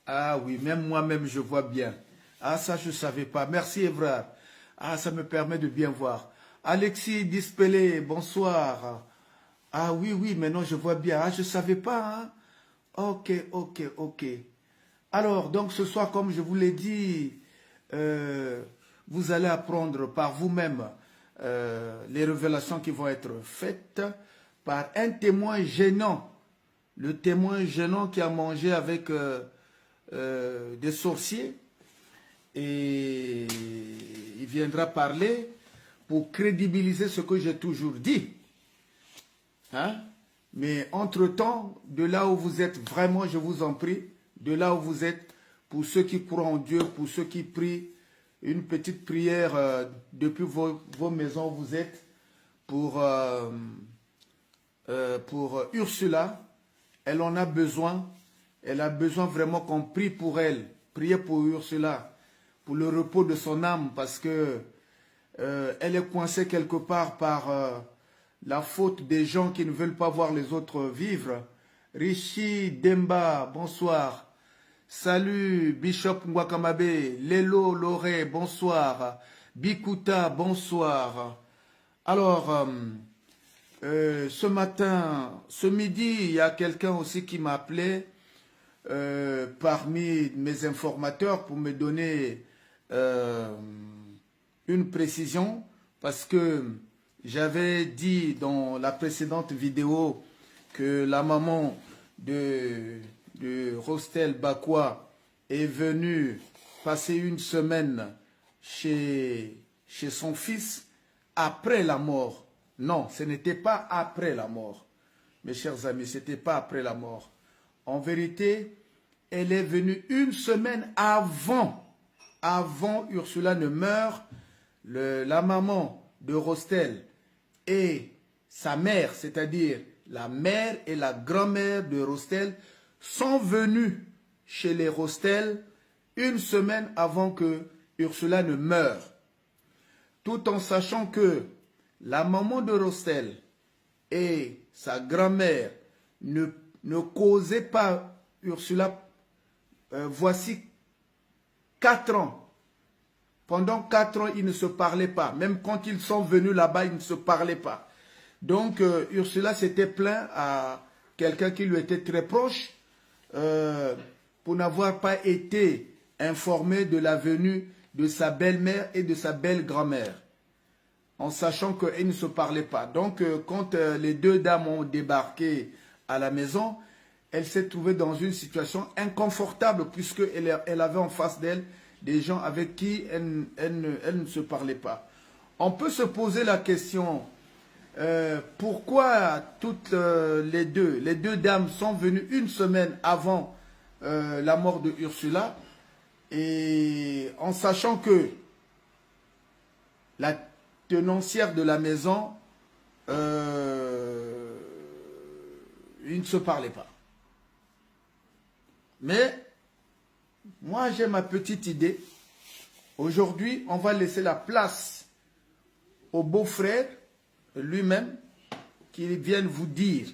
Ah oui, même moi-même, je vois bien. Ah, ça, je ne savais pas. Merci, Evrard. Ah, ça me permet de bien voir. Alexis Dispelé, bonsoir. Ah oui, oui, maintenant je vois bien. Ah, je ne savais pas, hein. Ok, ok, ok. Alors, donc ce soir, comme je vous l'ai dit, euh, vous allez apprendre par vous-même les révélations qui vont être faites par un témoin gênant. Le témoin gênant qui a mangé avec des sorciers et il viendra parler pour crédibiliser ce que j'ai toujours dit. Hein? Mais entre-temps, de là où vous êtes, vraiment, je vous en prie, de là où vous êtes, pour ceux qui croient en Dieu, pour ceux qui prient, une petite prière depuis vos maisons où vous êtes pour Ursula. Elle en a besoin. Elle a besoin vraiment qu'on prie pour elle. Priez pour Ursula, pour le repos de son âme, parce que elle est coincée quelque part par la faute des gens qui ne veulent pas voir les autres vivre. Rishi Demba, bonsoir. Salut Bishop Mwakamabe, Lelo Loré, bonsoir. Bikuta, bonsoir. Alors, ce matin, ce midi, il y a quelqu'un aussi qui m'a appelé parmi mes informateurs pour me donner une précision parce que j'avais dit dans la précédente vidéo que la maman de Rostel Bakwa est venue passer une semaine chez son fils après la mort. Non, ce n'était pas après la mort. Mes chers amis, ce n'était pas après la mort. En vérité, elle est venue une semaine avant Ursula ne meure. La maman de Rostel et sa mère, c'est-à-dire la mère et la grand-mère de Rostel, sont venus chez les Rostel une semaine avant que Ursula ne meure. Tout en sachant que la maman de Rostel et sa grand-mère ne causaient pas Ursula. Voici 4 ans. Pendant 4 ans, ils ne se parlaient pas. Même quand ils sont venus là-bas, ils ne se parlaient pas. Donc, Ursula s'était plaint à quelqu'un qui lui était très proche pour n'avoir pas été informé de la venue de sa belle-mère et de sa belle-grand-mère, en sachant qu'ils ne se parlaient pas. Donc, quand les deux dames ont débarqué à la maison, elle s'est trouvée dans une situation inconfortable puisqu'elle avait en face d'elle des gens avec qui elle ne se parlait pas. On peut se poser la question, pourquoi toutes les deux dames sont venues une semaine avant la mort de Ursula, et en sachant que la tenancière de la maison, ils ne se parlaient pas. Mais moi, j'ai ma petite idée. Aujourd'hui, on va laisser la place au beau-frère lui-même qui vienne vous dire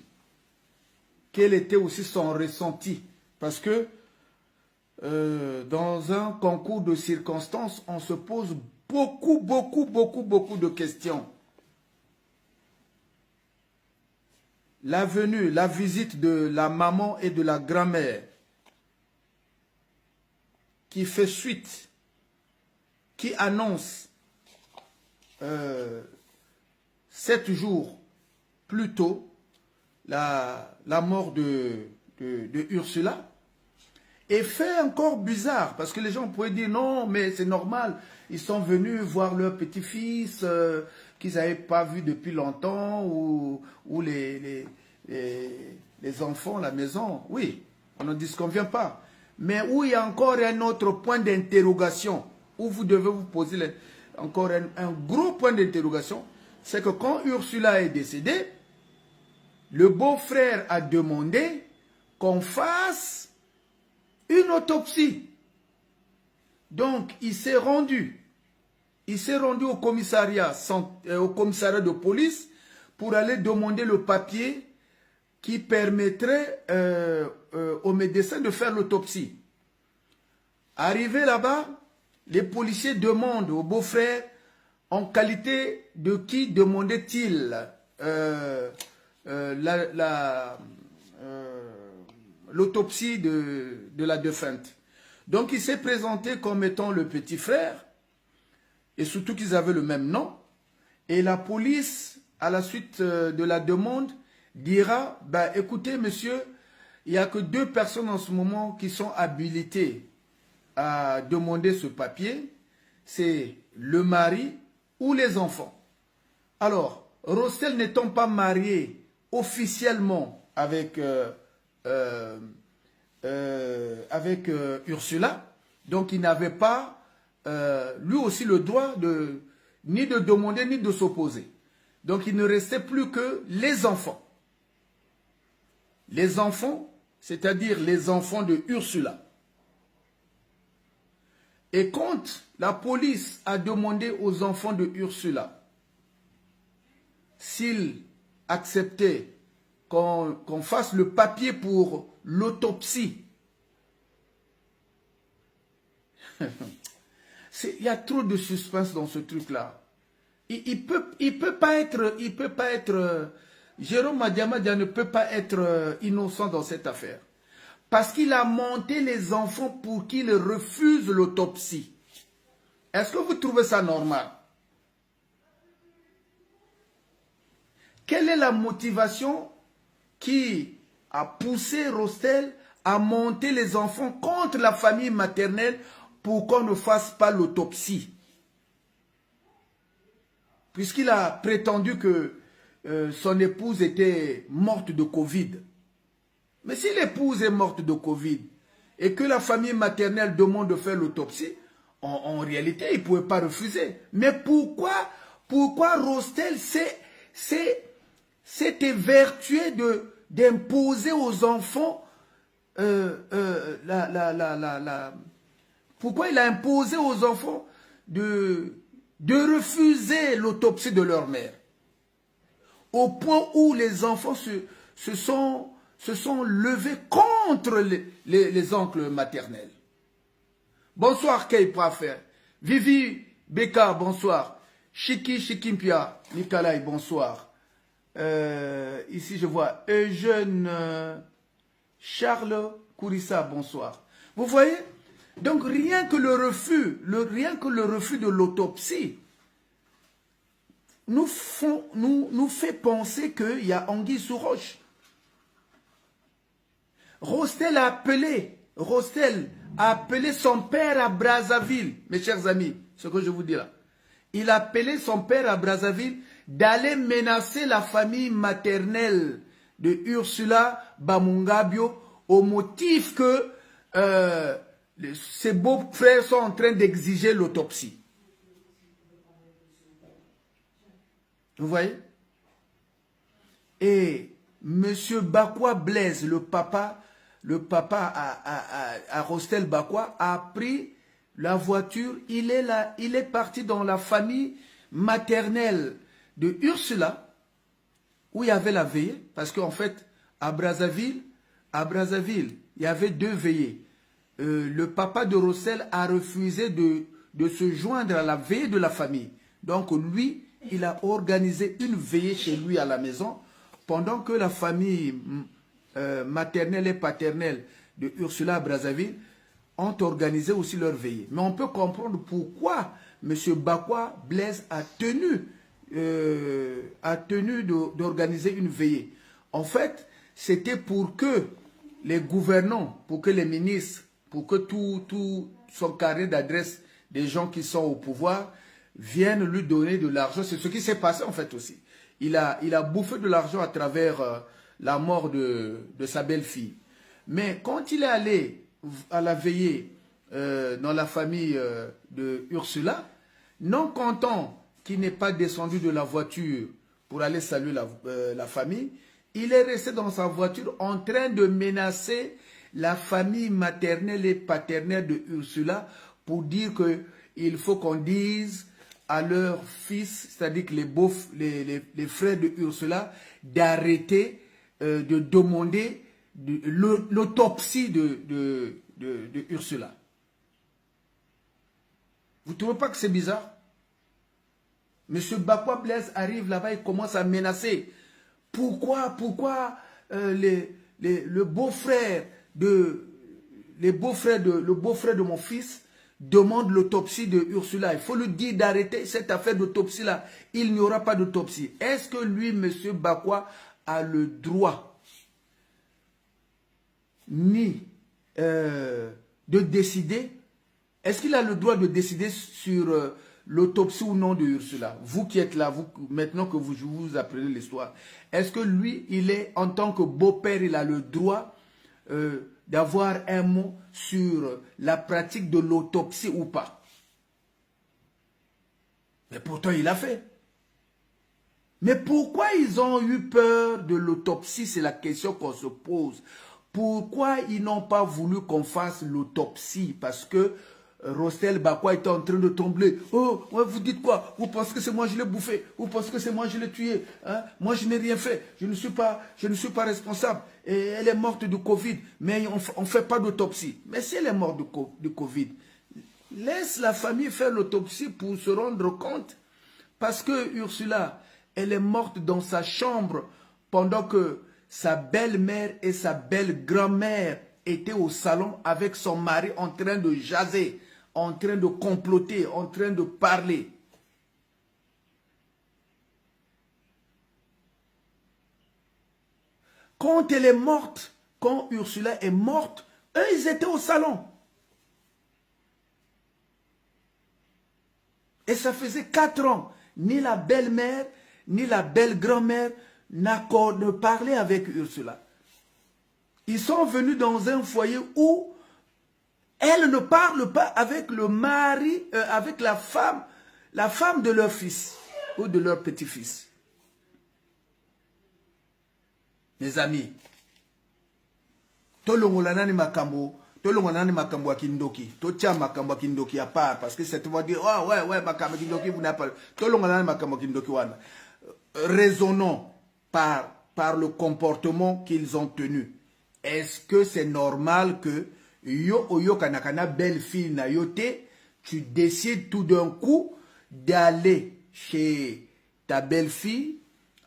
quel était aussi son ressenti. Parce que dans un concours de circonstances, on se pose beaucoup de questions. La venue, la visite de la maman et de la grand-mère qui fait suite, qui annonce 7 jours plus tôt la mort de Ursula, et fait encore bizarre, parce que les gens pourraient dire non, mais c'est normal, ils sont venus voir leur petit-fils qu'ils n'avaient pas vu depuis longtemps, ou les enfants, la maison. Oui, on ne disconvient pas. Mais où il y a encore un autre point d'interrogation, où vous devez vous poser encore un gros point d'interrogation, c'est que quand Ursula est décédée, le beau-frère a demandé qu'on fasse une autopsie. Donc, il s'est rendu au commissariat de police pour aller demander le papier qui permettrait aux médecins de faire l'autopsie. Arrivé là-bas, les policiers demandent au beau-frère, en qualité de qui demandait-il l'autopsie de la défunte. Donc il s'est présenté comme étant le petit frère, et surtout qu'ils avaient le même nom. Et la police, à la suite de la demande, dira, bah, écoutez monsieur, il n'y a que 2 personnes en ce moment qui sont habilitées à demander ce papier, c'est le mari ou les enfants. Alors, Rostel n'étant pas marié officiellement avec Ursula, donc il n'avait pas lui aussi le droit ni de demander ni de s'opposer. Donc il ne restait plus que les enfants. Les enfants, c'est-à-dire les enfants de Ursula. Et quand la police a demandé aux enfants de Ursula s'ils acceptaient qu'on fasse le papier pour l'autopsie, il y a trop de suspense dans ce truc-là. Il peut pas être, Jérôme Madiamadia ne peut pas être innocent dans cette affaire. Parce qu'il a monté les enfants pour qu'ils refusent l'autopsie. Est-ce que vous trouvez ça normal? Quelle est la motivation qui a poussé Rostel à monter les enfants contre la famille maternelle pour qu'on ne fasse pas l'autopsie? Puisqu'il a prétendu que son épouse était morte de Covid. Mais si l'épouse est morte de Covid et que la famille maternelle demande de faire l'autopsie, en réalité, il ne pouvait pas refuser. Mais pourquoi Rostel s'est évertué d'imposer aux enfants pourquoi il a imposé aux enfants de refuser l'autopsie de leur mère? Au point où les enfants se sont levés contre les oncles maternels. Bonsoir Kei Prafer. Vivi Beka, bonsoir. Chiki Chikimpia, Nikolai, bonsoir. Ici je vois Eugène Charles Kourissa, bonsoir. Vous voyez? Donc rien que le refus de l'autopsie nous fait penser qu'il y a anguille sous roche. Rostel a appelé son père à Brazzaville, mes chers amis, ce que je vous dis là. Il a appelé son père à Brazzaville d'aller menacer la famille maternelle de Ursula Bamungabio au motif que ses beaux-frères sont en train d'exiger l'autopsie. Vous voyez? Et M. Bakwa Blaise, le papa à Rostel Bakwa, a pris la voiture. Il est parti dans la famille maternelle de Ursula, où il y avait la veillée. Parce qu'en fait, à Brazzaville, il y avait 2 veillées. Le papa de Rostel a refusé de se joindre à la veillée de la famille. Donc lui, il a organisé une veillée chez lui à la maison, pendant que la famille maternelle et paternelle de Ursula à Brazzaville ont organisé aussi leur veillée. Mais on peut comprendre pourquoi M. Bakwa Blaise a tenu d'organiser une veillée. En fait, c'était pour que les gouvernants, pour que les ministres, pour que tout son carnet d'adresse des gens qui sont au pouvoir viennent lui donner de l'argent. C'est ce qui s'est passé en fait aussi. Il a bouffé de l'argent à travers la mort de sa belle-fille. Mais quand il est allé à la veillée dans la famille de Ursula, non content qu'il n'ait pas descendu de la voiture pour aller saluer la famille, il est resté dans sa voiture en train de menacer la famille maternelle et paternelle de Ursula pour dire qu'il faut qu'on dise à leurs fils, c'est-à-dire que les frères de Ursula, d'arrêter de demander l'autopsie de Ursula. Vous ne trouvez pas que c'est bizarre? Monsieur Bakwa Blaise arrive là-bas et commence à menacer. Pourquoi le beau-frère de mon fils demande l'autopsie de Ursula? Il faut lui dire d'arrêter cette affaire d'autopsie-là. Il n'y aura pas d'autopsie. Est-ce que lui, monsieur Bakwa, a le droit ni de décider? Est-ce qu'il a le droit de décider sur l'autopsie ou non de Ursula? Vous qui êtes là, vous, maintenant que vous apprenez l'histoire, est-ce que lui, en tant que beau-père, il a le droit d'avoir un mot sur la pratique de l'autopsie ou pas? Mais pourtant, il a fait. Mais pourquoi ils ont eu peur de l'autopsie? C'est la question qu'on se pose. Pourquoi ils n'ont pas voulu qu'on fasse l'autopsie? Parce que Rostel Bakwa était en train de trembler. Oh, ouais, vous dites quoi? Vous pensez que c'est moi qui l'ai bouffé? Vous pensez que c'est moi qui l'ai tué? Hein? Moi, je n'ai rien fait. Je ne suis pas responsable. Et elle est morte du Covid. Mais on ne fait pas d'autopsie. Mais si elle est morte du Covid, laisse la famille faire l'autopsie pour se rendre compte. Parce que Ursula, elle est morte dans sa chambre pendant que sa belle-mère et sa belle-grand-mère étaient au salon avec son mari en train de jaser, en train de comploter, en train de parler. Quand elle est morte, quand Ursula est morte, eux, ils étaient au salon. Et ça faisait 4 ans. Ni la belle-mère, ni la belle-grand-mère ne parlaient avec Ursula. Ils sont venus dans un foyer où elle ne parle pas avec le mari, avec la femme de leur fils ou de leur petit-fils. Mes amis, tolongolanani makambo, tolongolanani makambo à Kindoki, totia makambo à Kindoki à part, parce que c'est toi dire, oh ouais, makambo Kindoki, vous n'avez pas, tolongolanani makambo Kindoki wana. Raisonnons par le comportement qu'ils ont tenu. Est-ce que c'est normal que yo kanakana belle-fille na yote, tu décides tout d'un coup d'aller chez ta belle-fille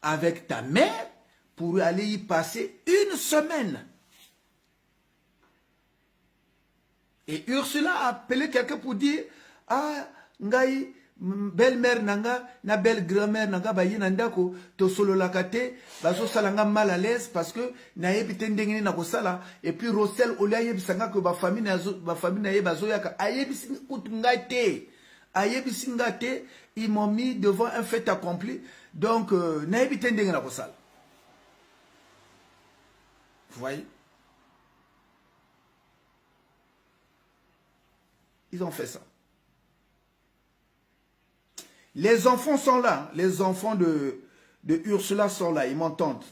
avec ta mère pour aller y passer 1 semaine? Et Ursula a appelé quelqu'un pour dire, ah, ngai, belle-mère nanga, na belle-grand-mère nanga, ba yinandako, to solo lakate, baso salanga mal à l'aise parce que na yebite ndengeni na kosala, et puis Rostel olia yebisanga que ba famille na yebazo yaka, ayebisi kutungate, ayebisi ngate, ils m'ont mis devant un fait accompli, donc na yebite ndengeni na kosala. Vous voyez? Ils ont fait ça. Les enfants sont là. Les enfants de Ursula sont là. Ils m'entendent.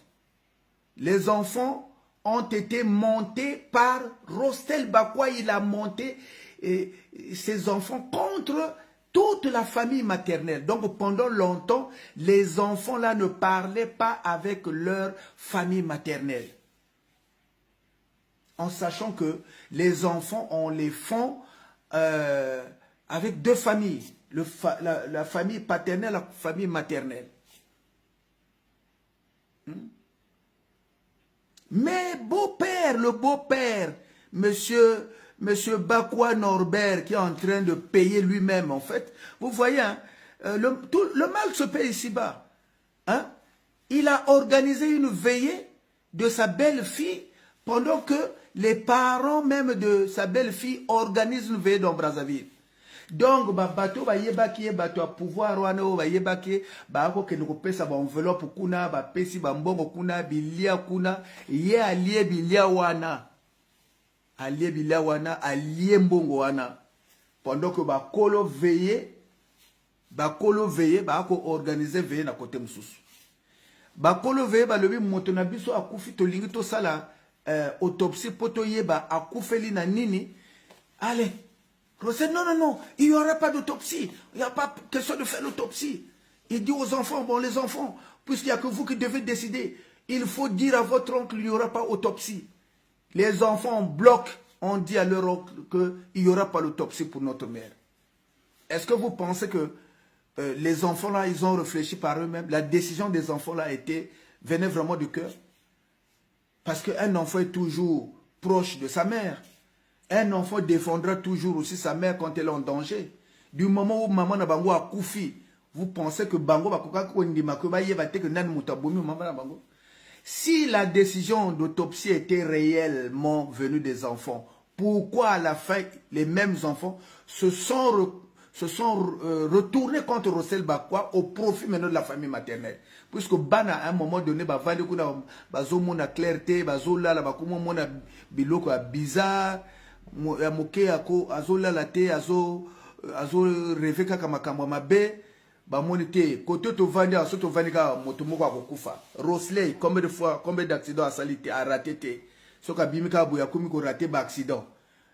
Les enfants ont été montés par Rostel Bakwa. Il a monté ses enfants contre toute la famille maternelle. Donc pendant longtemps, les enfants là ne parlaient pas avec leur famille maternelle. En sachant que les enfants, on les font avec 2 familles. La famille paternelle, la famille maternelle. Mais beau-père, le beau-père, monsieur Bakwa Norbert, qui est en train de payer lui-même, en fait, vous voyez, hein, le mal se paye ici-bas. Hein? Il a organisé une veillée de sa belle-fille pendant que les parents même de sa belle-fille organisent une veillée dans Brazzaville. Donc, bateau ba yebaki bateau à pouvoir wana ba yebaki ba ko ke ko pesa ba enveloppe kuna ba pesi ba mbongo kuna bilia kuna ye alie bilia wana alie mbongo wana pendant que ba kolo veillé ba ko organiser veillé na côté mususu ba kolo veillé ba lobi moto na biso akufi to lingi to sala autopsie poto yeba akufeli na nini. Allez, Rostel, non, il n'y aura pas d'autopsie. Il n'y a pas question de faire l'autopsie. Il dit aux enfants, bon les enfants, puisqu'il n'y a que vous qui devez décider, il faut dire à votre oncle qu'il n'y aura pas d'autopsie. Les enfants bloquent, on dit à leur oncle qu'il n'y aura pas d'autopsie pour notre mère. Est-ce que vous pensez que les enfants là, ils ont réfléchi par eux-mêmes? La décision des enfants là venait vraiment du cœur. Parce qu'un enfant est toujours proche de sa mère. Un enfant défendra toujours aussi sa mère quand elle est en danger. Du moment où maman na bango a koufi, vous pensez que bango va si la décision d'autopsie était réellement venue des enfants, pourquoi à la fin les mêmes enfants se sont retournés contre Rossel Bakwa au profit maintenant de la famille maternelle? Puisque Bana à un moment donné, bazo mona clarté, bazo la bakuma mona biloko bizarre, moke ako azo la te azo rêver kaka makambo mabe. Bamonite côté to vandi a soto vandi ka moto moko akokufa. Rosley combien d'accidents a sali te a raté te. Soka bimika boya komi ko raté ba accident.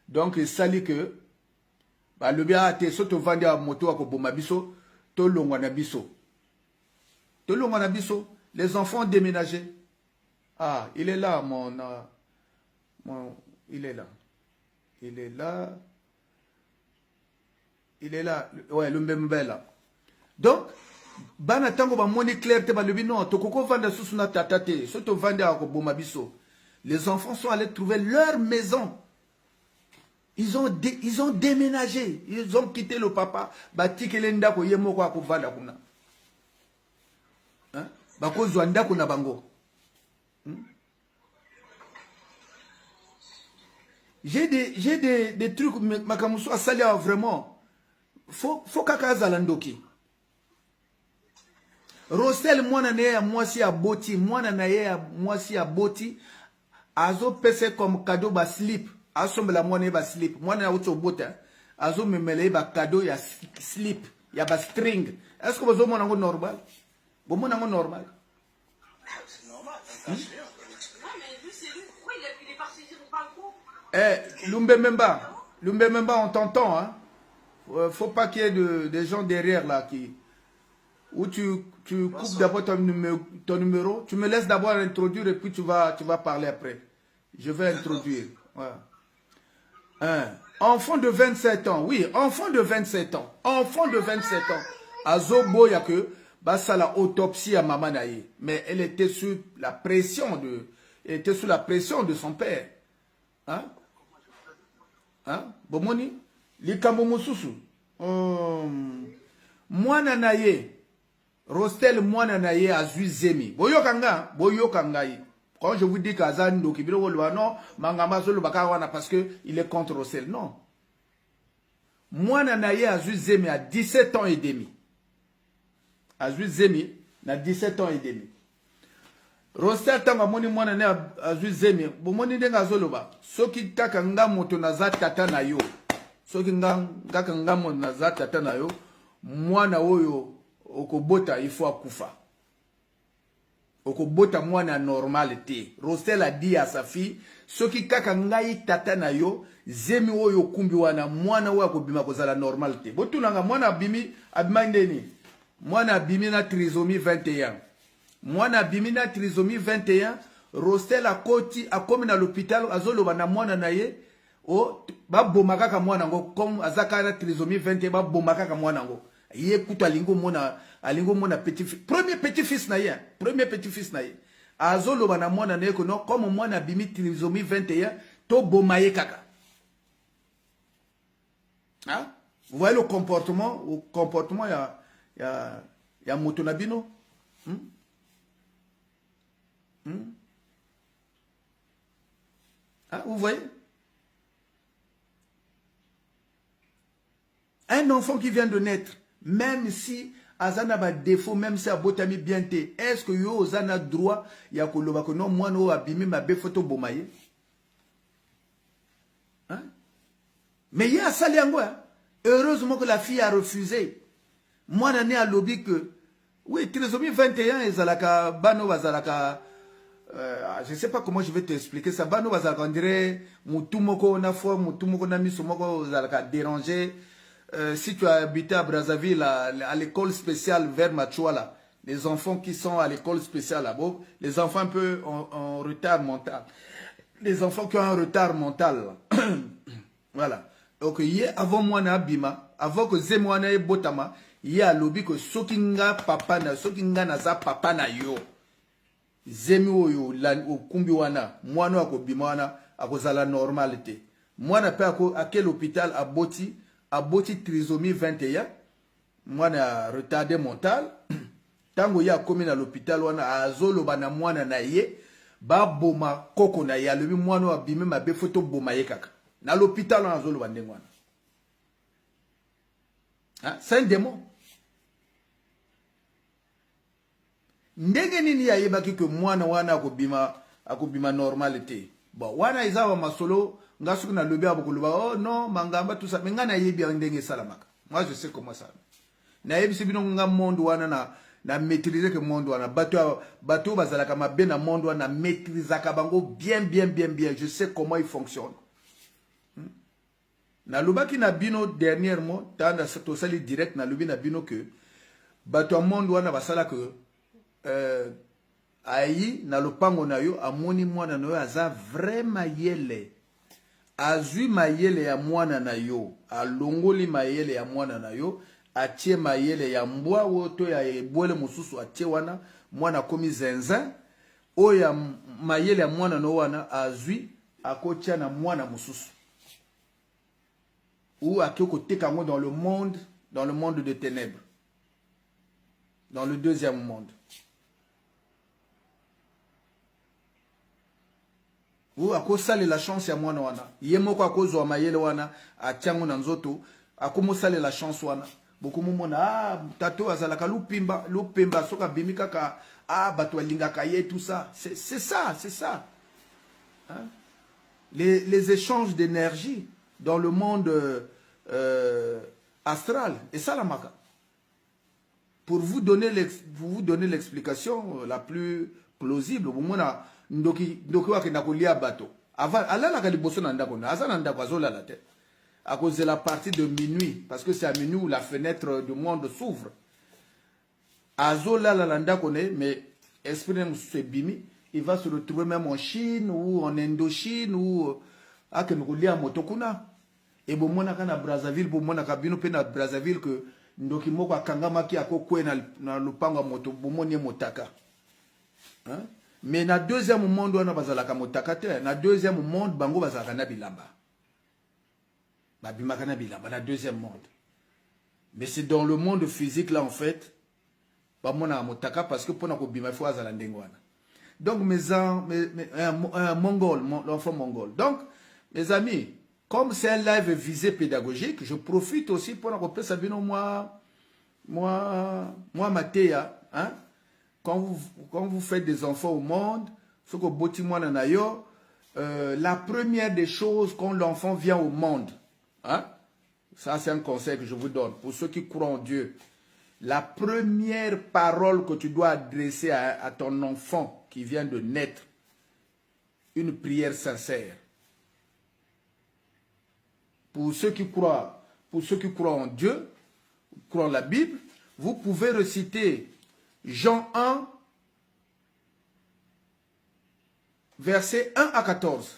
Donc sali que ba le bien te soto vandi a moto akoboma biso to longwa na biso. To longwa na biso, les enfants ont déménagé. Ah, il est là il est là. Il est là. Il est là. Ouais, le Mbembe là. Donc, bana tango ba moni clair te ba lebi non, to koko vanda susuna tatate, soto vanda ko bomabiso. Les enfants sont allés trouver leur maison. Ils ont déménagé, ils ont quitté le papa, ba tikele ndako yemoko ko vanda kuna. Hein? Ba ko zwanda kuna bango. J'ai des trucs makamuso asalia vraiment. Faut kaka zalandoki. Rosel mwana na ya mwasi ya boti, mwana na ya mwasi ya boti, azo pese comme cadeau ba slip, asombe la mwana ba slip, mwana na uto bota, azo memele ba cadeau ya slip, ya ba string. Est-ce que vous avez mwana ngo normal? Bon mwana ngo normal? C'est normal, non mais lui c'est lui, pourquoi il est parti dire pas le coup? Lumbe Memba, on t'entend, hein? Faut pas qu'il y ait des gens derrière là qui... Où tu coupes d'abord ton numéro, tu me laisses d'abord introduire et puis tu vas parler après. Je vais introduire. Voilà. Enfant de 27 ans, oui, enfant de 27 ans. Enfant de 27 ans. Azobo yake, basa la autopsie à maman naïe. Mais elle était sous la pression de son père. Hein? Hein? Bomoni? Likambo mususu. Mwana naïe. Rostel mwana na ye azui zemi. Boyokanga yi. Quand je vous dis qu'Azan do kibiro wolwa non, mangama solo baka wana parce que il est contre Rostel. Non. Mwana na ye azui zemi à 17 ans et demi. Azui zemi na 17 ans et demi. Rostel tanga moni mwana na azui zemi. Bo moni denga zoloba. Soki taka ngamoto na za tata na yo. Soki ngaka ngamoto na za tata na yo. Mwana oyo okobota il faut akufa. Okobota mwana normal te. Rostel a dit à sa fille, soki kaka ngai tata na yo, zemi oyo kumbi wana mwana oyo akobima kozala normal te. Botunanga mwana abimi ndeni. Mwana abimi na trisomie 21. Mwana abimi na trisomie 21, Rostel akomi na l'hôpital azoloba na mwana na ye, o babomaka ka mwana ngo comme azaka na trisomie 21 babomaka ka mwana ngo. Ye kuta alingo mona petit fils, premier petit fils na ye azolo bana mwana na yeko no comme mwana bimi trisomie 21 to bomaye kaka. Hein? Vous voyez le comportement ya moto na bino? Hein? Vous voyez? Un enfant qui vient de naître, même si azana ba défaut, même si abotami bien te, est-ce que yo ozana droit ya koloba ko non mwana o abimi mabe photo bomaye? Hein? Mais il y a ça hein? Heureusement que la fille a refusé. Moi nané a lobby que oui, trisomie 21 ezalaka bano bazalaka je sais pas comment je vais t'expliquer ça. Bano bazalaka on dirait mutumoko na foi mutumoko na misomoko zalaka déranger. Si tu as habité à Brazzaville, à l'école spéciale vers Machoua, les enfants qui sont à l'école spéciale là-bas, les enfants un peu en retard mental. Les enfants qui ont un retard mental. Voilà. Ok, ye avant moi na bima, avant que zemwana e botama, ye a lobby que sokinga papa na sokinga na za papa na yo. Zemi oyo la okumbi wana, mwana ako bima wana akozala normalité. Mwana pe ako à quel hôpital aboti trisomie 21, mwana retardé mental. Tango ya komi na l'hôpital wana azolo bana mwana na ye, ba boma koko na ya lobi mwana wa bime mabe photo boma ye kaka. Na l'hôpital wana azolo bande mwana. Hein? C'est un démon. Ndenge nini ya yebaki que mwana wana akobima normalité. Bon, wana izawa masolo ngasuku na lobi abokoloba oh non mangamba tout ça mais ngana yebi ndenge salamaka. Moi je sais comment ça. Na yebi sibino nga monde wana na maîtriser que monde wana bato bazalaka mabe na monde wana maîtriser ka bango bien. Je sais comment il fonctionne. Na lobaki na bino dernièrement tanda to sali direct na lobi na bino que bato monde wana basala que ayi na lopango na yo amoni mwana na yo aza vrai mayele azui mayele ya mwana na yo alongoli mayele ya mwana na yo atie mayele ya mbwa woto ya ebole mususu atie wana mwana komi zenza oya mayele ya mwana no wana azui akotia na mwana mususu ou akioko tekango dans le monde de ténèbres, dans le deuxième monde. Ou akosale la chance ya mwana wana yemoko akozwa mayele wana atiango na nzoto akomosale la chance wana bokumu mona tato azalaka lupemba soka bimi kaka bato alingaka ye tout ça c'est ça hein? Les échanges d'énergie dans le monde astral et ça la maka pour vous donner l'explication la plus plausible au moins ndoki wakenda kolia bato avant alala ka liboso na ndako na azana ndako azola la tête à cause de la partie de minuit parce que c'est à minuit où la fenêtre du monde s'ouvre azola la ndako ne mais esprit se bimi il va se retrouver même en Chine ou en Indochine ou à que nous lia motokuna et bon mona kana Brazzaville bon mona ka bino pe na Brazzaville que ndoki moko akangama ki akokwe na lupango moto bomoni motaka hein. Mais na deuxième monde wana bazalaka motaka te na deuxième monde bango bazalaka na bilamba babimaka na bilamba na deuxième monde mais c'est dans le monde physique là en fait bamona motaka parce que pona ko bima faut azala ndenge wana donc mongol l'enfant mongol donc mes amis comme c'est un live visé pédagogique je profite aussi pour rappeler Sabino moi Matéa hein. Quand vous faites des enfants au monde, la première des choses quand l'enfant vient au monde, hein, ça c'est un conseil que je vous donne, pour ceux qui croient en Dieu, la première parole que tu dois adresser à ton enfant qui vient de naître, une prière sincère. Pour ceux qui croient en Dieu, croient en la Bible, vous pouvez réciter Jean 1, versets 1 à 14.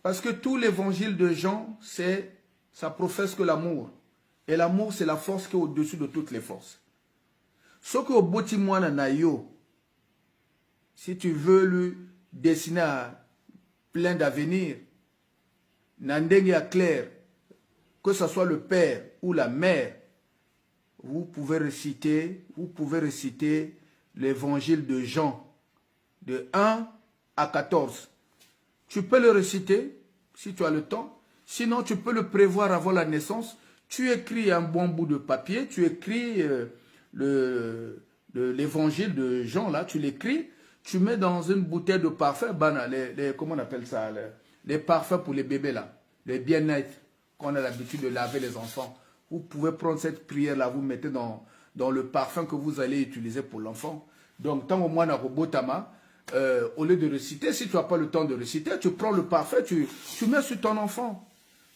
Parce que tout l'évangile de Jean, ça professe que l'amour. Et l'amour, c'est la force qui est au-dessus de toutes les forces. Ce que au boti mwana na yo, si tu veux lui dessiner plein d'avenir, nandenge ya clair, que ce soit le père ou la mère, vous pouvez réciter l'évangile de Jean, de 1 à 14. Tu peux le réciter, si tu as le temps. Sinon, tu peux le prévoir avant la naissance. Tu écris un bon bout de papier, tu écris l'évangile de Jean, là, tu l'écris, tu mets dans une bouteille de parfum, comment on appelle ça, les parfums pour les bébés, là, les bien-être, qu'on a l'habitude de laver les enfants. Vous pouvez prendre cette prière-là, vous mettez dans le parfum que vous allez utiliser pour l'enfant. Donc, tant au moins, au lieu de réciter, si tu n'as pas le temps de réciter, tu prends le parfum, tu mets sur ton enfant.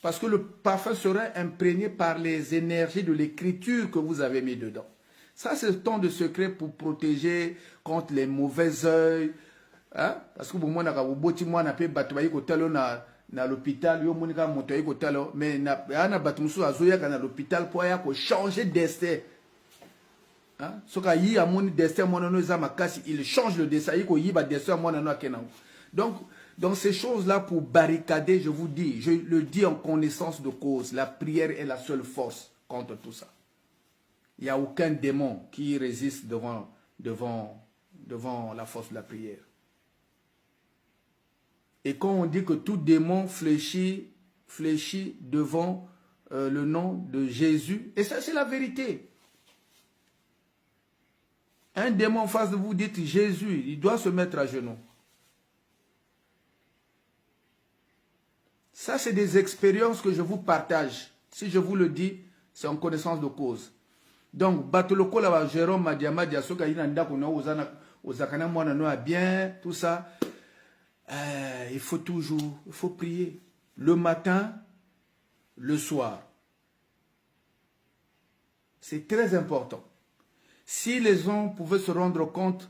Parce que le parfum serait imprégné par les énergies de l'écriture que vous avez mis dedans. Ça, c'est le temps de secret pour protéger contre les mauvais œils, hein? Parce que pour moi, moi, na pe batouayi kotalo na l'hôpital, yo monika motoyi kotalo, mais na batumusu azoya na l'hôpital pour ya ko changer destin. Hein? So ka yi amoni destin mon no za makasi, il change le destin, yi ko yi ba destin mon no akenango. Donc ces choses-là pour barricader, je vous dis, je le dis en connaissance de cause, la prière est la seule force contre tout ça. Il n'y a aucun démon qui résiste devant la force de la prière. Et quand on dit que tout démon fléchit devant le nom de Jésus, et ça c'est la vérité. Un démon en face de vous, dites Jésus, il doit se mettre à genoux. Ça, c'est des expériences que je vous partage. Si je vous le dis, c'est en connaissance de cause. Donc, Batoloko, là, Jérôme, Madiama, Diasoka, Inanda, Ozakana, Moana, bien, tout ça. Il faut prier. Le matin, le soir. C'est très important. Si les gens pouvaient se rendre compte,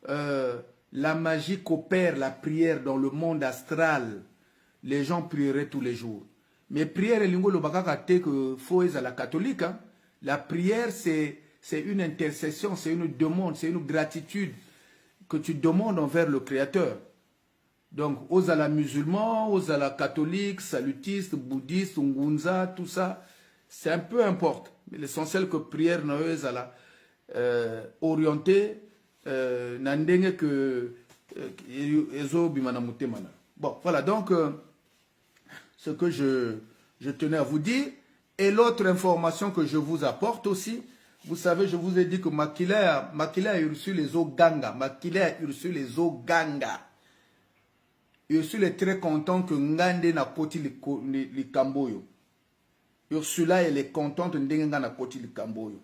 la magie qu'opère la prière dans le monde astral, les gens prieraient tous les jours. Mais prière, que à la catholique, hein? La prière, c'est une intercession, c'est une demande, c'est une gratitude que tu demandes envers le Créateur. Donc, aux ala musulmans, aux ala catholiques, salutistes, bouddhistes, ngunza, tout ça, c'est un peu importe. Mais l'essentiel que prière n'a eu ala orientée, n'andenge que ezo bimana mutemana. Bon, voilà, donc ce que je tenais à vous dire. Et l'autre information que je vous apporte aussi, vous savez, je vous ai dit que Makila a reçu les eaux Ganga. Makila a reçu les eaux Ganga. Ursula est très content que Ngande n'a poti le Kamboyo. Ursula, elle est contente que Ngande n'a poti le Kamboyo.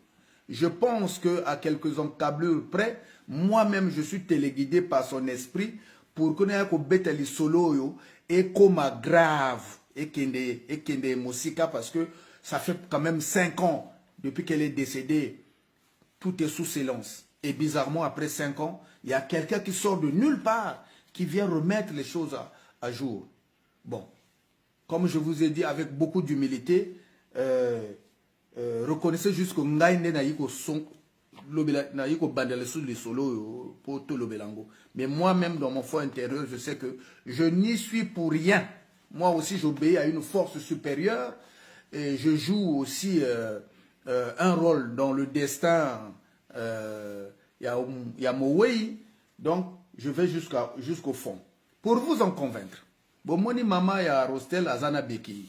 Je pense qu'à quelques encablures près, moi-même, je suis téléguidé par son esprit pour qu'on ait un bête solo et comme grave et kende Mosika parce que ça fait quand même 5 ans depuis qu'elle est décédée. Tout est sous silence. Et bizarrement, après 5 ans, il y a quelqu'un qui sort de nulle part qui vient remettre les choses à jour. Bon, comme je vous ai dit avec beaucoup d'humilité, reconnaissez juste que Ngaïne naïko son naïko bandele sous les solos pour tout le belango. Mais moi-même dans mon fond intérieur, je sais que je n'y suis pour rien. Moi aussi, j'obéis à une force supérieure et je joue aussi un rôle dans le destin. Yamowei. Donc, je vais jusqu'au fond. Pour vous en convaincre. Bon, moni mama ya Rostel azana beki.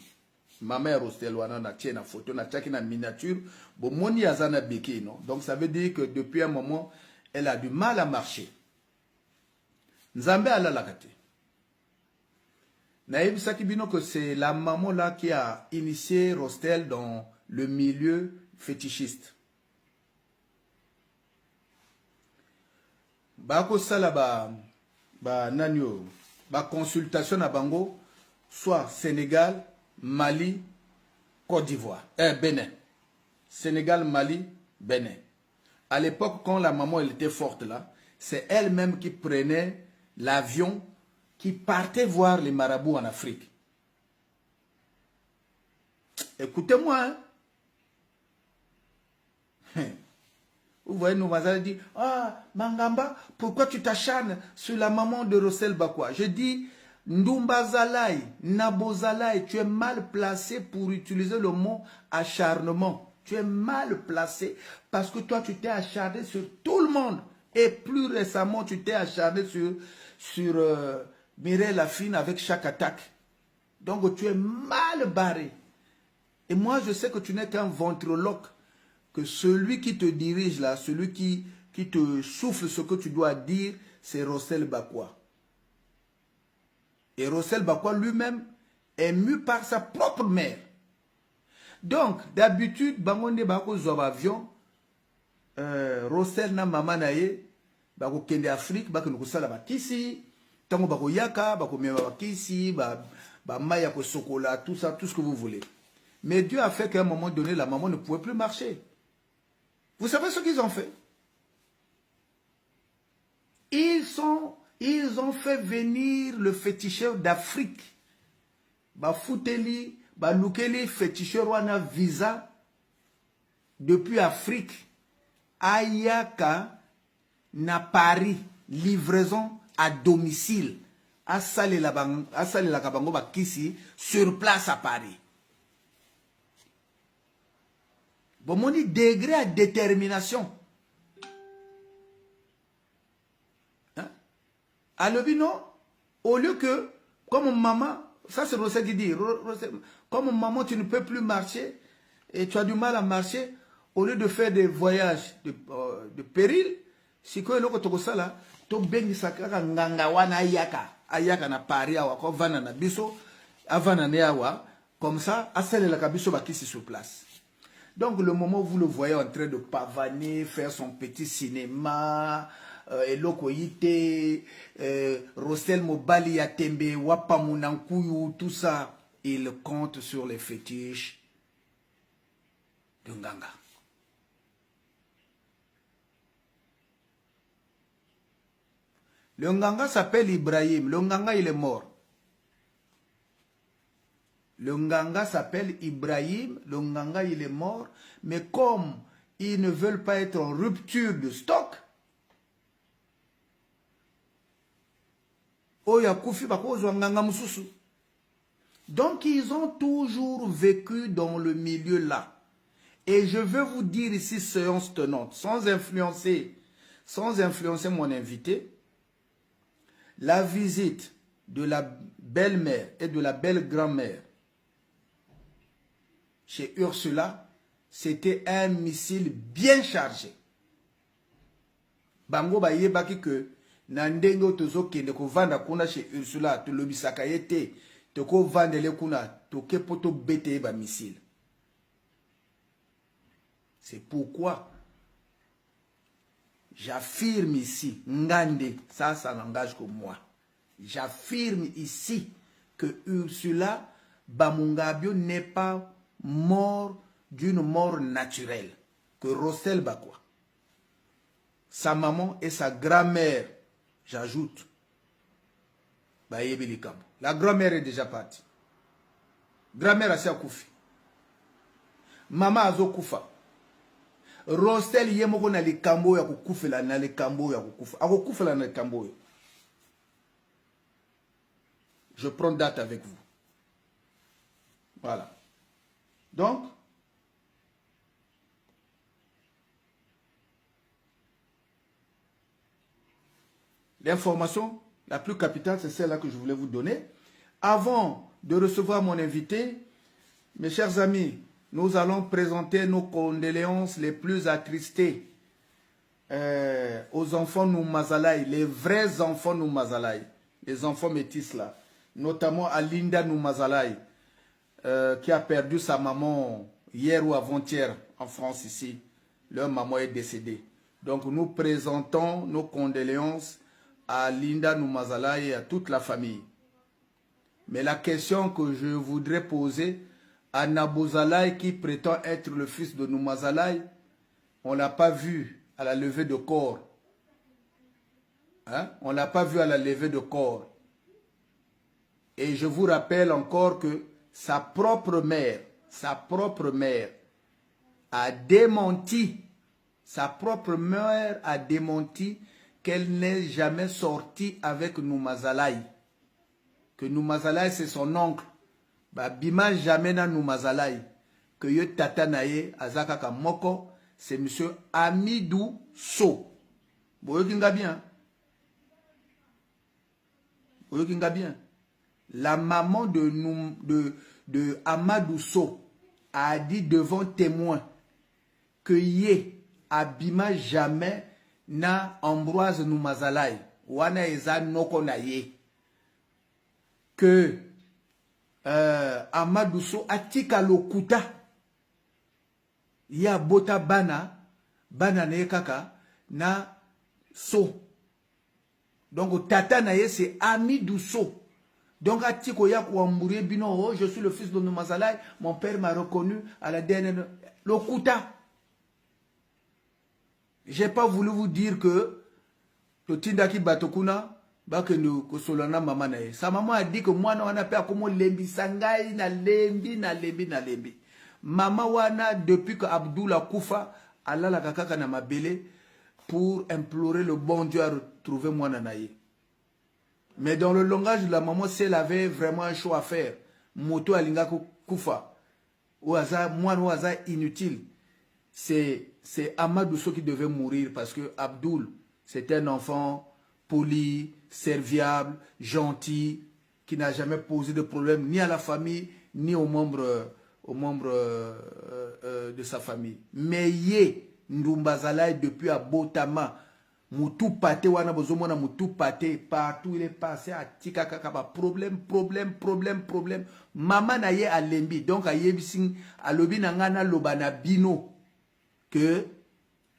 Mama ya Rostel wana na tient na photo na tchaki na miniature. Bon, moni azana beki, non. Donc, ça veut dire que depuis un moment, elle a du mal à marcher. Nzambe ala lakate. Naïb Sakibino que c'est la maman là qui a initié Rostel dans le milieu fétichiste. Bako sala ba nanyo ba consultation na bango soit Sénégal, Mali, Côte d'Ivoire, Bénin. Sénégal, Mali, Bénin. À l'époque quand la maman elle était forte là, c'est elle-même qui prenait l'avion qui partait voir les marabouts en Afrique. Écoutez-moi, hein. Vous voyez, nous allons dire, ah, Mangamba, pourquoi tu t'acharnes sur la maman de Rossel Bakwa? Je dis, Ndumba Zalai, Nabo Zalai, tu es mal placé pour utiliser le mot acharnement. Tu es mal placé parce que toi, tu t'es acharné sur tout le monde. Et plus récemment, tu t'es acharné sur Mireille Lafine avec chaque attaque. Donc, tu es mal barré. Et moi, je sais que tu n'es qu'un ventriloque. Que celui qui te dirige là, celui qui te souffle ce que tu dois dire, c'est Rossel Bakwa. Et Rossel Bakwa lui-même est mu par sa propre mère. Donc, d'habitude, Bangonde Bako Zob avion, Rossel na maman naye, Bako Kende Afrique, Bako Nukosala Bakisi, Tango Bako Yaka, Bako Mema Bakisi, Maya Ko Sokola, tout ça, tout ce que vous voulez. Mais Dieu a fait qu'à un moment donné, la maman ne pouvait plus marcher. Vous savez ce qu'ils ont fait? Ils Ils ont fait venir le féticheur d'Afrique. Fouteli, Loukeli, féticheur wana visa depuis Afrique. Ayaka na Paris, livraison à domicile. Asale la kabango bakisi sur place à Paris. Bon, mon degré à détermination. Hein? Alors, non, au lieu que, comme maman, ça c'est Rossel qui dit, comme maman, tu ne peux plus marcher et tu as du mal à marcher, au lieu de faire des voyages de péril, si tu as là, tu as nganga wana ayaka na Paris awa ko vana na biso avana ne awa comme ça asele la kabiso bakisi sur place. Donc le moment où vous le voyez en train de pavaner, faire son petit cinéma, Elokoyite, Rossel Mobali Yatembe, Wapamunankuyu, tout ça, il compte sur les fétiches de Nganga. Le Nganga s'appelle Ibrahim. Le Nganga, il est mort. Le Nganga s'appelle Ibrahim. Le Nganga, il est mort. Mais comme ils ne veulent pas être en rupture de stock, donc ils ont toujours vécu dans le milieu là. Et je veux vous dire ici, séance tenante, sans influencer mon invité, la visite de la belle-mère et de la belle-grand-mère chez Ursula, c'était un missile bien chargé. Bango ba yebaki que nandenge tozo kende ko vanda kuna chez Ursula to lobisaka yete to ko vandele kuna to kepoto bete ba missile. C'est pourquoi j'affirme ici, Ngande, ça n'engage que moi. J'affirme ici que Ursula Bamungabio n'est pas mort d'une mort naturelle. Que Rossel Bakwa, sa maman et sa grand-mère, j'ajoute, la grand-mère est déjà partie. Grand-mère a si akoufi. Maman a zo koufa. Rossel yemoko na likambo ya kukufela na likambo ya kukufa. Akokufela na likambo ya. Je prends date avec vous. Voilà. Donc, l'information la plus capitale, c'est celle-là que je voulais vous donner. Avant de recevoir mon invité, mes chers amis, nous allons présenter nos condoléances les plus attristées aux enfants Noumazalaï, les vrais enfants Noumazalaï, les enfants métis là, notamment à Linda Noumazalaï, qui a perdu sa maman hier ou avant-hier en France ici. Leur maman est décédée. Donc nous présentons nos condoléances à Linda Noumazalaï et à toute la famille. Mais la question que je voudrais poser à Nabozalaï, qui prétend être le fils de Noumazalaï, on ne l'a pas vu à la levée de corps. Hein? On ne l'a pas vu à la levée de corps. Et je vous rappelle encore que sa propre mère a démenti, qu'elle n'est jamais sortie avec Noumazalaï. Que Noumazalaï c'est son oncle. Bima jamais na Noumazalaï. Que yo tata naye azakaka moko, c'est monsieur Amidou So. Boyokinga bien. Boyokinga bien. La maman de Amadou So a dit devant témoin que Yé abima jamais na Ambroise Noumazalaï. Wana eza noko na Yé. Que Amadou So atika lokuta. Ya bota bana ne kaka na So. Donc tata na Yé c'est Amidou So. Donc, oh, je suis le fils de Noumazalaï, mon père m'a reconnu à la dernière. Le Kouta. Je n'ai pas voulu vous dire que le Tindaki Batokuna, bakendo kosolana mama na ye. Sa maman a dit que moi on a peur comme lembi sangai na lembi. Mama wana depuis que Abdoula Koufa alla la kaka na mabele pour implorer le bon Dieu à retrouver moi nanaye. Mais dans le langage de la maman, si elle avait vraiment un choix à faire, moto alinga Koufa, ou hasard, moi ou hasard inutile, c'est Amadou So qui devait mourir parce que Abdoul, c'était un enfant poli, serviable, gentil, qui n'a jamais posé de problème ni à la famille, ni aux membres de sa famille. Mais Yé, Ndumbazala, depuis à Botama, Moutou Pate, wana bozomona Moutou Pate, partout il est passé à Tikakakaba, problème. Maman na ye à Lembi, donc à Yebising, à Lobi Nangana Lobana Bino, que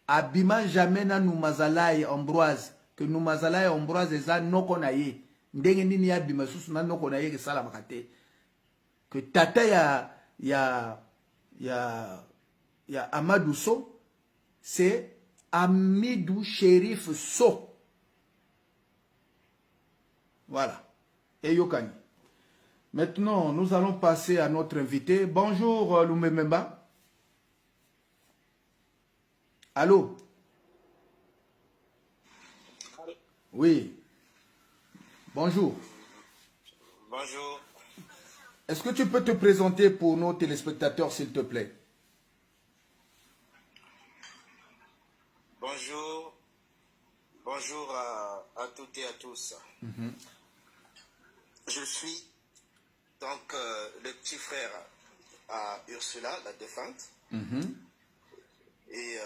Abima jamais na Noumazala et Ambroise, que Noumazala et Ambroise, eza no konaye, ndenge nini Abima susu na no konaye que ça la makate, que tata ya Amadou So, c'est Amidou Shérif So. Voilà. Et Yokani. Maintenant, nous allons passer à notre invité. Bonjour, Lumememba. Allô? Oui. Bonjour. Bonjour. Est-ce que tu peux te présenter pour nos téléspectateurs, s'il te plaît? Bonjour. Bonjour à toutes et à tous. Je suis donc le petit frère à Ursula, la défunte. Et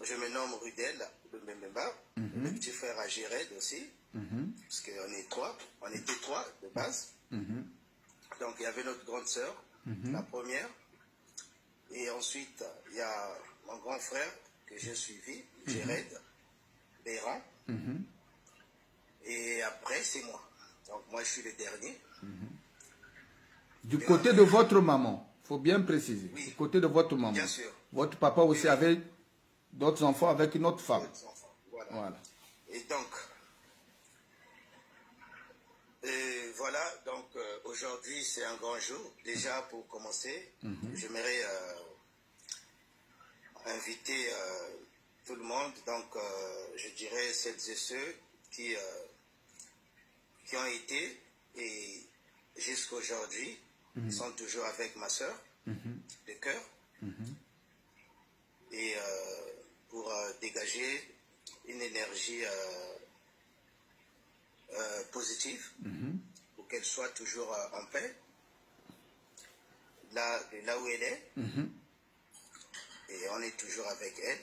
je me nomme Rudel de Mbemba, le petit frère à Jéred aussi, parce qu'on est trois, on était trois de base. Donc il y avait notre grande sœur, la première, et ensuite il y a mon grand frère que j'ai suivi, Jéred, Béran, et après c'est moi. Donc moi je suis le dernier. Du côté de votre maman, il faut bien préciser, oui, du côté de votre maman. Bien sûr. Votre papa aussi avait d'autres enfants avec une autre femme. Voilà. Et donc, aujourd'hui c'est un grand jour. Déjà pour commencer, j'aimerais inviter tout le monde, donc je dirais celles et ceux qui ont été et jusqu'à aujourd'hui, ils sont toujours avec ma soeur de cœur. Et pour dégager une énergie positive, pour qu'elle soit toujours en paix, là où elle est, et on est toujours avec elle.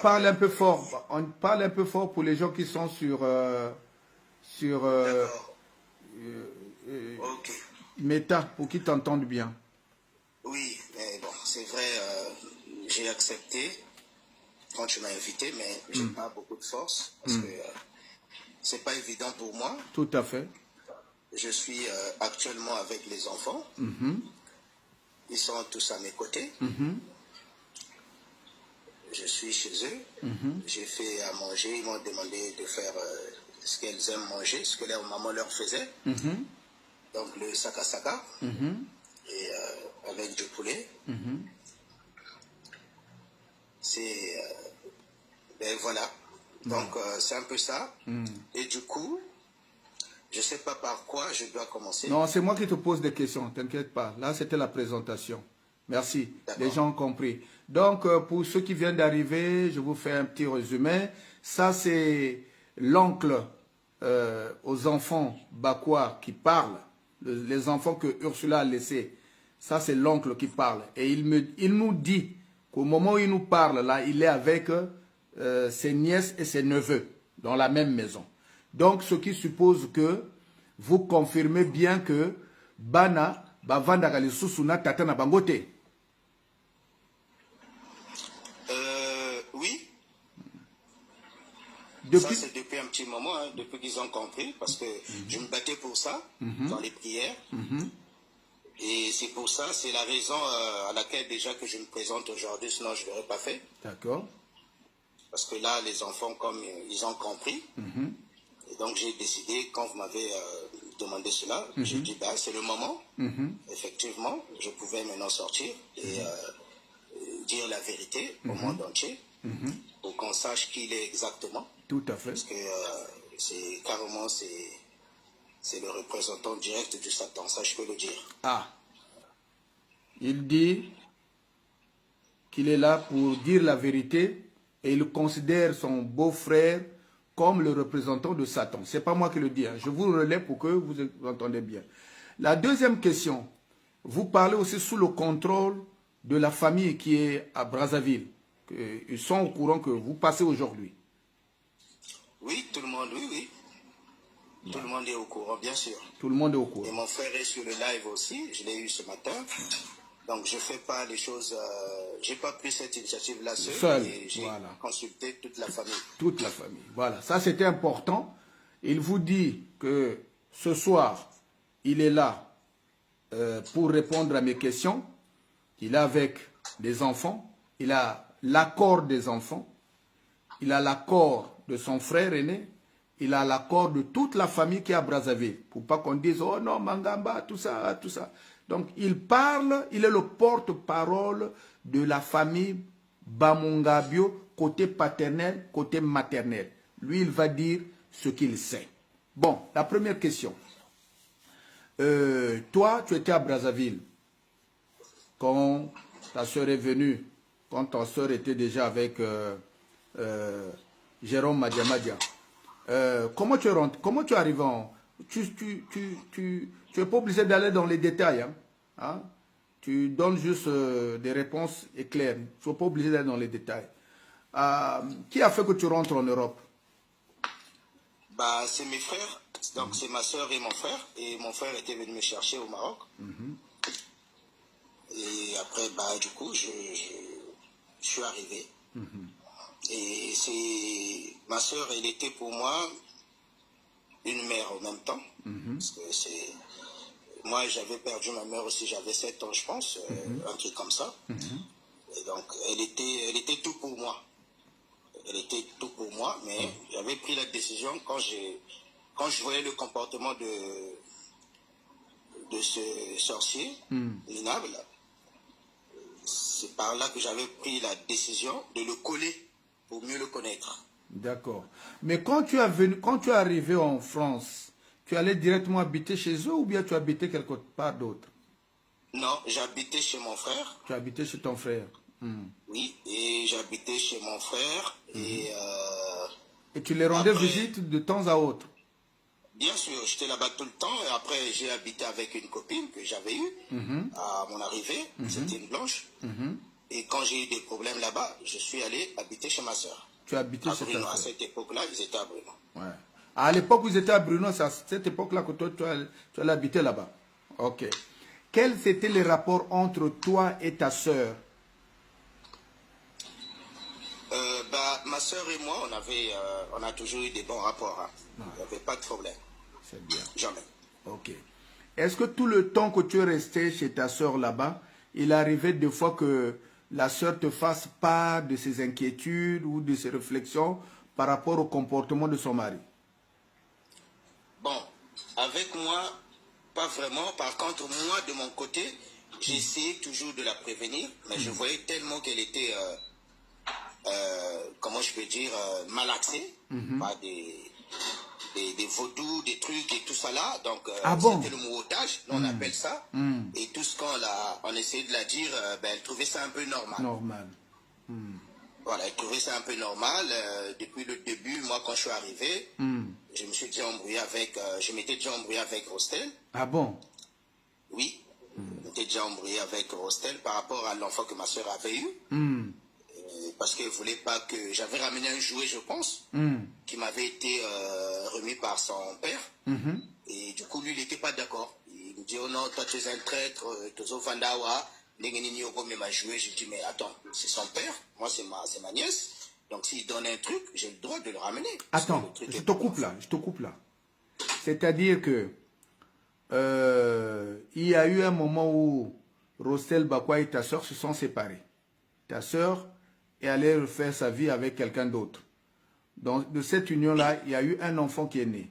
Parle un peu fort, on parle un peu fort pour les gens qui sont sur Meta, pour qu'ils t'entendent bien. Oui, mais bon, c'est vrai, j'ai accepté quand tu m'as invité, mais j'ai pas beaucoup de force parce que c'est pas évident pour moi. Tout à fait. Je suis actuellement avec les enfants. Ils sont tous à mes côtés. Je suis chez eux. J'ai fait à manger. Ils m'ont demandé de faire ce qu'elles aiment manger, ce que leur maman leur faisait. Donc le saka-saka. Et avec du poulet. C'est... ben voilà. Donc c'est un peu ça. Et du coup, je ne sais pas par quoi je dois commencer. Non, c'est moi qui te pose des questions, t'inquiète pas. Là, c'était la présentation. Merci. Les gens ont compris. Donc, pour ceux qui viennent d'arriver, je vous fais un petit résumé. Ça, c'est l'oncle aux enfants Bakwa qui parle. Les enfants que Ursula a laissés. Ça, c'est l'oncle qui parle. Et il nous dit qu'au moment où il nous parle, là, il est avec ses nièces et ses neveux dans la même maison. Donc, ce qui suppose que vous confirmez bien que Bana, Bavandakali Susuna, Tatana Bangote. Oui. Depuis... Ça, c'est depuis un petit moment, hein, depuis qu'ils ont compris, parce que je me battais pour ça, dans les prières. Et c'est pour ça, c'est la raison à laquelle déjà que je me présente aujourd'hui, sinon je ne l'aurais pas fait. D'accord. Parce que là, les enfants, comme ils ont compris, et donc j'ai décidé, quand vous m'avez demandé cela, j'ai dit, bah, c'est le moment. Effectivement, je pouvais maintenant sortir et dire la vérité au monde entier, pour qu'on sache qui il est exactement. Tout à fait. Parce que c'est carrément, c'est le représentant direct du Satan, ça je peux le dire. Ah. Il dit qu'il est là pour dire la vérité et il considère son beau-frère comme le représentant de Satan. Ce n'est pas moi qui le dis, hein. Je vous relais pour que vous entendez bien. La deuxième question, vous parlez aussi sous le contrôle de la famille qui est à Brazzaville. Ils sont au courant que vous passez aujourd'hui. Oui, tout le monde, oui. Tout le monde est au courant, bien sûr. Tout le monde est au courant. Et mon frère est sur le live aussi, je l'ai eu ce matin. Donc je ne fais pas les choses, je n'ai pas pris cette initiative-là seul. J'ai consulté toute la famille. Toute la famille, voilà. Ça c'était important. Il vous dit que ce soir, il est là pour répondre à mes questions. Il est avec des enfants. Il a l'accord des enfants. Il a l'accord de son frère aîné. Il a l'accord de toute la famille qui est à Brazzaville. Pour pas qu'on dise, oh non, Mangamba, tout ça, tout ça. Donc, il parle, il est le porte-parole de la famille Bamungabio, côté paternel, côté maternel. Lui, il va dire ce qu'il sait. Bon, la première question. Toi, tu étais à Brazzaville quand ta soeur est venue, quand ta soeur était déjà avec Jérôme Madiamadia. Comment tu es rentré, comment tu es arrivé en... Tu n'es pas obligé d'aller dans les détails. Hein? Tu donnes juste des réponses éclairées. Tu n'es pas obligé d'aller dans les détails. Qui a fait que tu rentres en Europe? Bah, c'est mes frères. Donc, c'est ma soeur et mon frère. Et mon frère était venu me chercher au Maroc. Et après, bah, du coup, je suis arrivé. Et c'est ma soeur, elle était pour moi une mère en même temps. Parce que c'est... Moi, j'avais perdu ma mère aussi, j'avais 7 ans, je pense, un truc comme ça. Et donc, elle était tout pour moi. Elle était tout pour moi, mais j'avais pris la décision quand je voyais le comportement de ce sorcier minable. C'est par là que j'avais pris la décision de le coller pour mieux le connaître. D'accord. Mais quand tu es arrivé en France, tu allais directement habiter chez eux ou bien tu habitais quelque part d'autre? Non, j'habitais chez mon frère. Tu habitais chez ton frère? Oui, et j'habitais chez mon frère. Et tu les rendais visite de temps à autre? Bien sûr, j'étais là-bas tout le temps. Et après, j'ai habité avec une copine que j'avais eue à mon arrivée. C'était une blanche. Et quand j'ai eu des problèmes là-bas, je suis allé habiter chez ma soeur. Tu habitais chez ta soeur? À cette époque-là, ils étaient à Bruno. Ouais. À l'époque où ils étaient à Bruno, c'est à cette époque-là que toi, tu allais habiter là-bas. Ok. Quels étaient les rapports entre toi et ta soeur? Ma soeur et moi, on a toujours eu des bons rapports. Hein. Il n'y avait pas de problème. C'est bien. Jamais. Ok. Est-ce que tout le temps que tu es resté chez ta soeur là-bas, il arrivait des fois que la soeur te fasse part de ses inquiétudes ou de ses réflexions par rapport au comportement de son mari? Bon, avec moi, pas vraiment. Par contre, moi, de mon côté, j'essayais toujours de la prévenir, mais je voyais tellement qu'elle était, comment je peux dire, malaxée par des vaudous, des trucs et tout ça là. Donc, c'était le mot otage, on appelle ça. Et tout ce on essayait de la dire, elle trouvait ça un peu normal. Voilà, elle trouvait ça un peu normal. Depuis le début, moi, quand je suis arrivé, je me suis déjà embrouillé avec, je m'étais déjà embrouillé avec Rostel. Ah bon? Oui, je m'étais déjà embrouillé avec Rostel par rapport à l'enfant que ma soeur avait eu. Parce qu'elle ne voulait pas que... J'avais ramené un jouet, je pense, qui m'avait été remis par son père. Et du coup, lui, il n'était pas d'accord. Il me dit, oh non, toi, tu es un traître, Tozo Fandawa, Nengenini Oko, mais m'a joué. Je dis, mais attends, c'est son père, moi, c'est ma nièce. Donc, s'il donne un truc, j'ai le droit de le ramener. Attends, je te coupe là. C'est-à-dire que il y a eu un moment où Rostel Bakwa et ta soeur se sont séparés. Ta soeur et allait refaire sa vie avec quelqu'un d'autre. Donc, de cette union-là, il y a eu un enfant qui est né.